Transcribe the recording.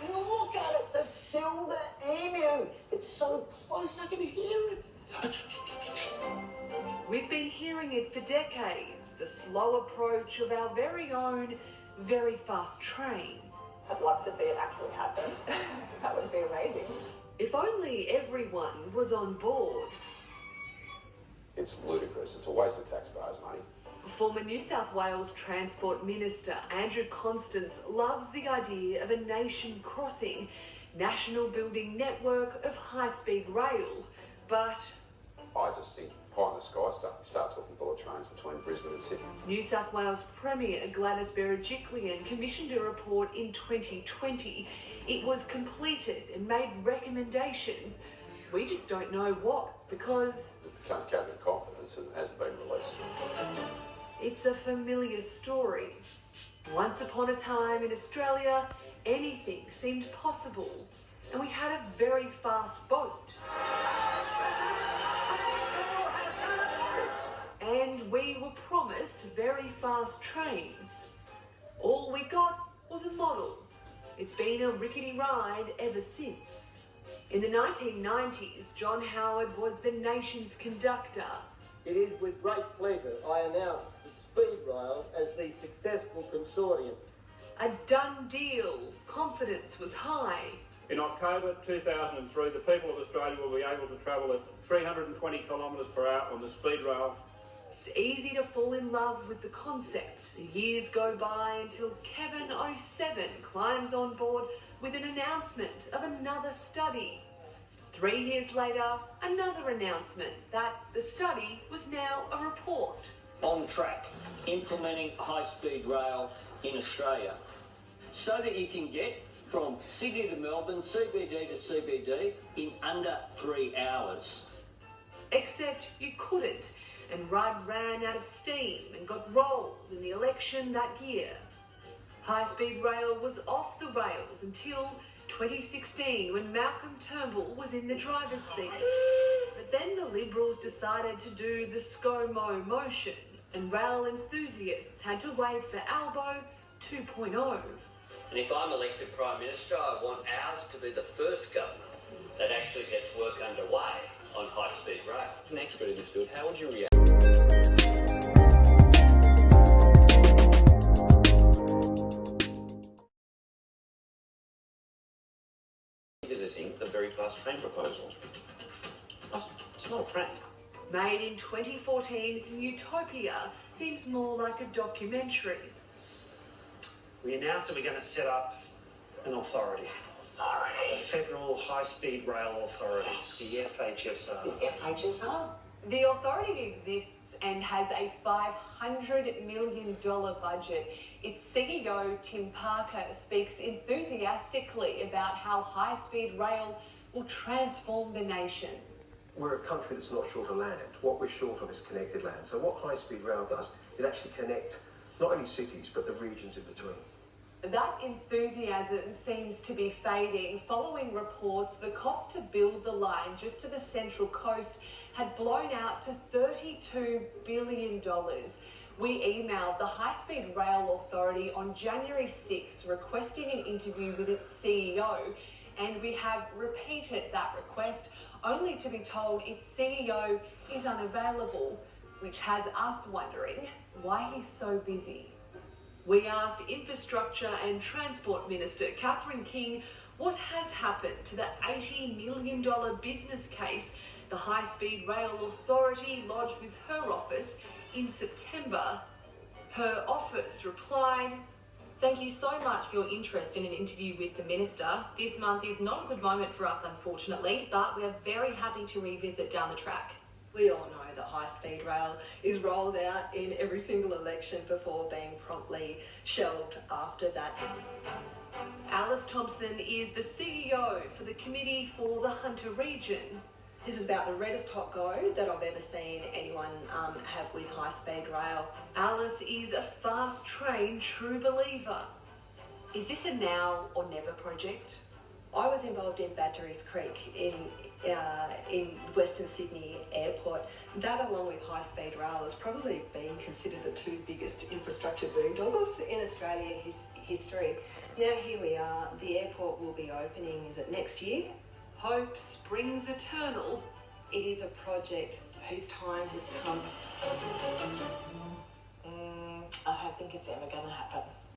Look at it, the Silver Emu. It's so close I can hear it. We've been hearing it for decades, the slow approach of our very own, very fast train. I'd love to see it actually happen. That would be amazing. If only everyone was on board. It's ludicrous. It's a waste of taxpayers' money. Former New South Wales Transport Minister Andrew Constance loves the idea of a nation-crossing, national building network of high-speed rail, but I just think pie-in-the-sky stuff. You start talking bullet trains between Brisbane and Sydney. New South Wales Premier Gladys Berejiklian commissioned a report in 2020. It was completed and made recommendations. We just don't know what, because It became cabinet confidence and hasn't been released. it's a familiar story. Once upon a time in Australia, anything seemed possible, and we had a very fast boat. And we were promised very fast trains. All we got was a model. It's been a rickety ride ever since. In the 1990s, John Howard was the nation's conductor. It is with great pleasure I announce that Speed Rail as the successful consortium. A done deal. Confidence was high. In October 2003, the people of Australia will be able to travel at 320 kilometres per hour on the Speed Rail. It's easy to fall in love with the concept. The years go by until Kevin 07 climbs on board with an announcement of another study. 3 years later, another announcement that the study was now a report. On track, implementing high-speed rail in Australia so that you can get from Sydney to Melbourne, CBD to CBD in under 3 hours. Except you couldn't, and Rudd ran out of steam and got rolled in the election that year. High-speed rail was off the rails until 2016, when Malcolm Turnbull was in the driver's seat. But then the Liberals decided to do the ScoMo motion, and rail enthusiasts had to wait for Albo 2.0. And if I'm elected Prime Minister, I want ours to be the first government that actually gets work underway on high-speed rail. As an expert in this field, how would you react? Visiting the very fast train proposal. It's not a prank. Made in 2014, Utopia seems more like a documentary. We announced that we're going to set up an authority. A Federal High-Speed Rail Authority, the FHSR. The FHSR? The authority exists and has a $500 million budget. Its CEO, Tim Parker, speaks enthusiastically about how high-speed rail will transform the nation. We're a country that's not short of land. What we're short of is connected land. So what high-speed rail does is actually connect not only cities, but the regions in between. That enthusiasm seems to be fading following reports the cost to build the line just to the Central Coast had blown out to $32 billion. We emailed the High Speed Rail Authority on January 6 requesting an interview with its CEO, and we have repeated that request only to be told its CEO is unavailable, which has us wondering why he's so busy. We asked Infrastructure and Transport Minister Catherine King what has happened to the $80 million business case the High Speed Rail Authority lodged with her office in September. Her office replied, "Thank you so much for your interest in an interview with the Minister. This month is not a good moment for us, unfortunately, but we're very happy to revisit down the track." We all know that high-speed rail is rolled out in every single election before being promptly shelved after that. Alice Thompson is the CEO for the Committee for the Hunter region. This is about the reddest hot go that I've ever seen anyone have with high-speed rail. Alice is a fast train true believer. Is this a now or never project? I was involved in Badgerys Creek in Western Sydney Airport. That, along with high-speed rail, has probably been considered the two biggest infrastructure boondoggles in Australia history. Now here we are, the airport will be opening, is it next year? Hope springs eternal. It is a project whose time has come. I don't think it's ever going to happen.